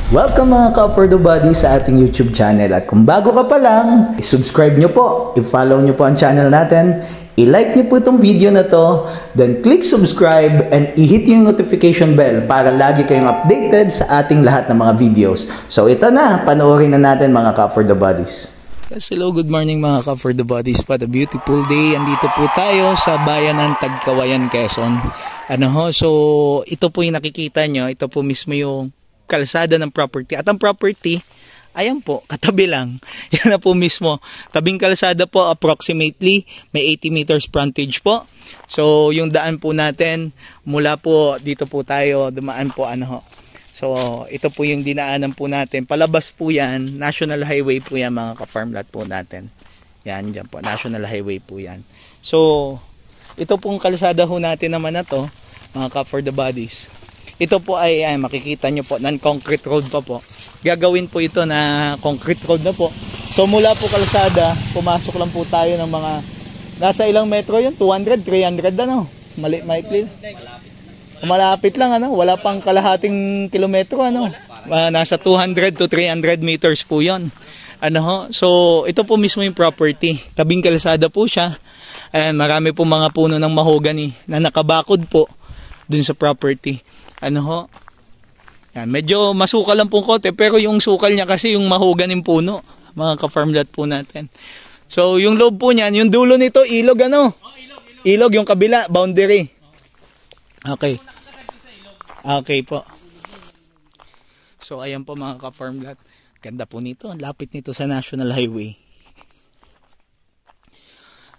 Welcome mga ka-For The Body sa ating YouTube channel. At kung bago ka pa lang, i-subscribe nyo po, i-follow nyo po ang channel natin, i-like nyo po itong video na to, then click subscribe and i-hit yung notification bell para lagi kayong updated sa ating lahat ng mga videos. So ito na, panoorin na natin mga ka-For The Bodies. Yes, hello, good morning mga ka-For The Bodies. What a beautiful day. Andito po tayo sa bayan ng Tagkawayan, Quezon. So ito po yung nakikita nyo, ito po mismo yung kalsada ng property. At ang property, ayan po, katabi lang. Yan na po mismo. Tabing kalsada po, approximately, may 80 meters frontage po. So, yung daan po natin, mula po, dito po tayo, dumaan po, So, ito po yung dinaanan po natin. Palabas po yan, National Highway po yan, mga ka-farmland po natin. Yan, dyan po, National Highway po yan. So, ito pong kalsada ho natin naman na to, mga ka-For The Bodies. Ito po ay makikita nyo po, non-concrete road pa po. Gagawin po ito na concrete road na po. So mula po kalsada, pumasok lang po tayo ng mga, nasa ilang metro yun? 200, 300 maikli. Malapit lang wala pang kalahating kilometro nasa 200 to 300 meters po yun. So ito po mismo yung property. Tabing kalsada po siya. And marami po mga puno ng mahogany na nakabakod po dun sa property. Yan, medyo masukal lang pong kote, pero yung sukal niya kasi yung mahoganing puno, mga ka-farmland po natin. So yung loob po niyan, yung dulo nito ilog ilog yung kabila, boundary. Okay. Okay po. So ayan po mga ka-farmland. Ganda po nito, lapit nito sa National Highway.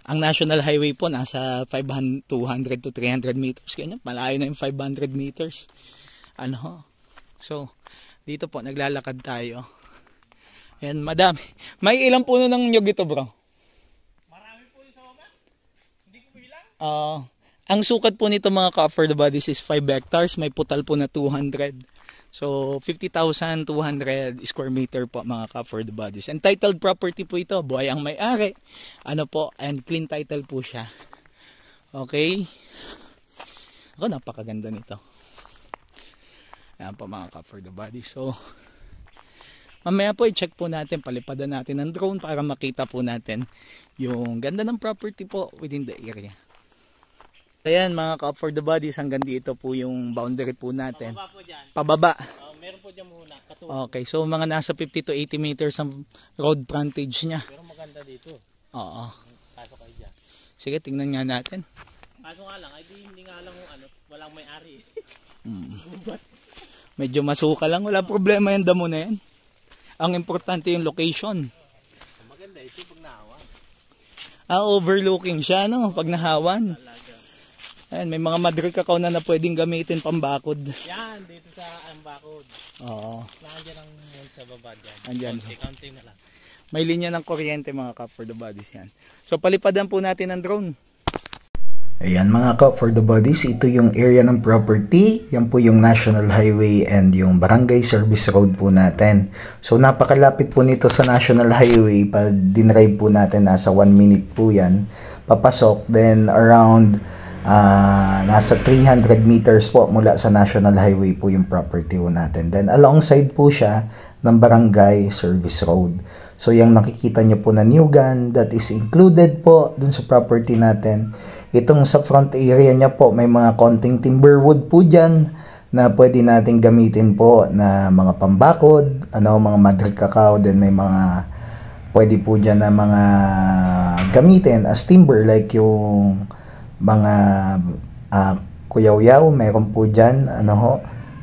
Ang National Highway po nasa 200 to 300 meters. Kanya, malayo na yung 500 meters. So, dito po, naglalakad tayo. Ayan, madami. May ilang puno ng nyug ito, bro? Marami po yung sa baba. Hindi ko bilang. Ang sukat po nito mga ka-For The Bodies is 5 hectares. May putal po na 200. So, 50,200 square meter po mga ka-For The Bodies. And titled property po ito. Buhay ang may-ari. And clean title po siya. Okay. Napakaganda nito. Ayan po mga ka-For The Bodies. So, mamaya po i-check po natin. Palipadan natin ng drone para makita po natin yung ganda ng property po within the area. Ayan mga ka-For The Bodies, hanggang dito po yung boundary po natin. Pababa po dyan. Pababa. Meron po dyan muna. Okay, so mga nasa 50 to 80 meters ang road frontage niya. Pero maganda dito. Oo. Pasok kayo dyan. Sige, tingnan nga natin. Kaso nga lang, hindi nga lang walang may-ari. Medyo masuka lang, wala problema yung damo na yan. Ang importante yung location. Maganda ito pag nahawan. Overlooking siya pag nahawan. Talaga. Ayan, may mga madre cacao na pwedeng gamitin pambakod. Yan, dito sa Ambakod. Oo. Nandiyan ang sa baba dyan. Andyan. Konti na lang. May linya ng kuryente mga ka-For The Bodies yan. So palipadan po natin ang drone. Ayan mga ka-For The Bodies, ito yung area ng property. Yan po yung National Highway and yung Barangay Service Road po natin. So napakalapit po nito sa National Highway. Pag dinrive po natin, nasa 1 minute po yan. Papasok, then around nasa 300 meters po mula sa National Highway po yung property po natin. Then alongside po siya ng Barangay Service Road. So yung nakikita nyo po na new gun that is included po dun sa property natin. Itong sa front area niya po may mga konting timberwood po dyan na pwede natin gamitin po na mga pambakod, mga madre cacao. Then may mga pwede po dyan na mga gamitin as timber like yung mga kuyaw-yaw, meron po dyan,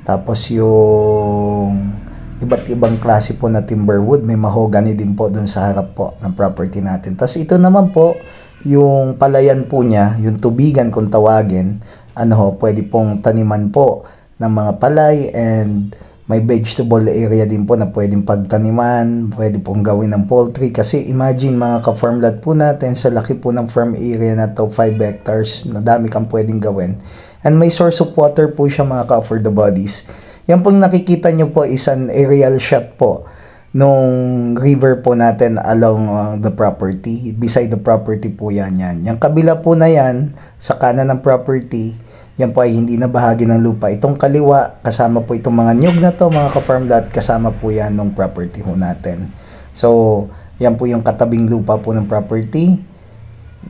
tapos yung iba't ibang klase po na timberwood, may mahogany din po dun sa harap po ng property natin. Tapos ito naman po, yung palayan po niya, yung tubigan kung tawagin, pwede pong taniman po ng mga palay, and may vegetable area din po na pwedeng pagtaniman, pwede pong gawin ng poultry. Kasi imagine mga ka-farmland po natin, sa laki po ng farm area na to, 5 hectares, madami kang pwedeng gawin. And may source of water po siya mga ka-For The Bodies. Yan pong nakikita nyo po is an aerial shot po nung river po natin along the property. Beside the property po yan. Yung kabila po na yan, sa kanan ng property, yan po ay hindi na bahagi ng lupa. Itong kaliwa, kasama po itong mga niyog na to, mga ka-farm lot, kasama po yan ng property ho natin. So, yan po yung katabing lupa po ng property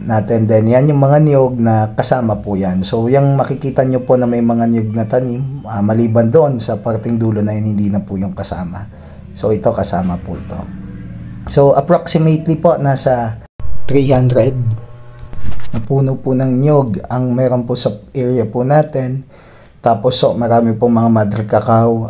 natin. Then, yan yung mga niyog na kasama po yan. So, yung makikita nyo po na may mga niyog na tanim, maliban doon sa parting dulo na yun, hindi na po yung kasama. So, ito kasama po ito. So, approximately po, nasa 300 na puno po ng nyog ang meron po sa area po natin. Tapos marami po mga mother cacao,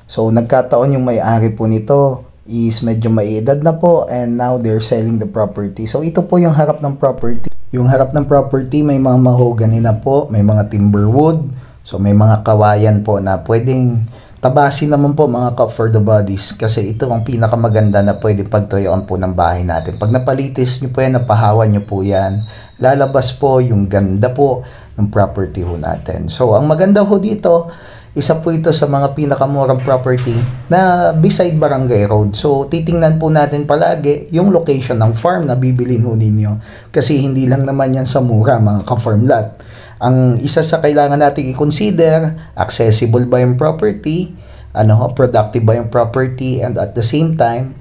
So nagkataon yung may-ari po nito is medyo may edad na po, and now they're selling the property. So ito po yung harap ng property. Yung harap ng property may mga mahogany na po, may mga timber wood. So may mga kawayan po na pwedeng tabasin naman po mga for the bodies, kasi ito ang pinakamaganda na pwede pagtuyuan po ng bahay natin. Pag napalitis nyo po yan, napahawan nyo po yan, lalabas po yung ganda po ng property ho natin. So ang maganda ho dito, isa po ito sa mga pinakamurang property na beside Barangay Road. So titingnan po natin palagi yung location ng farm na bibilin ho ninyo, kasi hindi lang naman yan sa mura mga ka-farm lot. Ang isa sa kailangan natin i-consider, accessible ba yung property, productive ba yung property, and at the same time,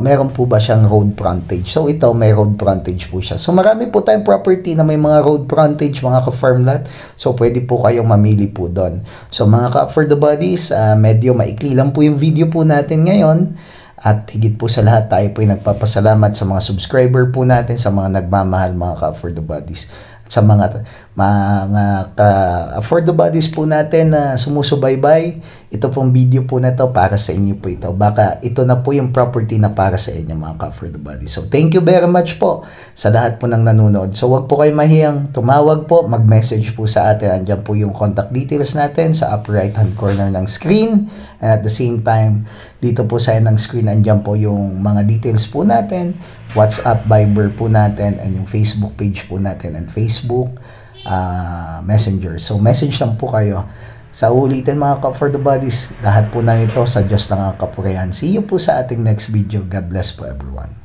meron po ba siyang road frontage. So ito, may road frontage po siya. So marami po tayong property na may mga road frontage, mga ka-farm lot. So pwede po kayong mamili po doon. So mga ka-for the bodies, medyo maikli lang po yung video po natin ngayon. At higit po sa lahat, tayo po ay nagpapasalamat sa mga subscriber po natin, sa mga nagmamahal, mga ka-for the bodies. At sa mga for the bodies po natin na sumusubaybay, ito pong video po na to para sa inyo po ito. Baka ito na po yung property na para sa inyo mga ka-for the bodies. So thank you very much po sa lahat po ng nanonood. So wag po kayo mahiyang tumawag po, mag-message po sa atin. Andiyan po yung contact details natin sa upper right hand corner ng screen. And at the same time, dito po sa ng screen, andiyan po yung mga details po natin, WhatsApp, Viber po natin, and yung Facebook page po natin, and Facebook Messenger. So message lang po kayo. Sa ulitin mga for the bodies, lahat po na ito sa Diyos lang ang kapurihan. See you po sa ating next video. God bless po everyone.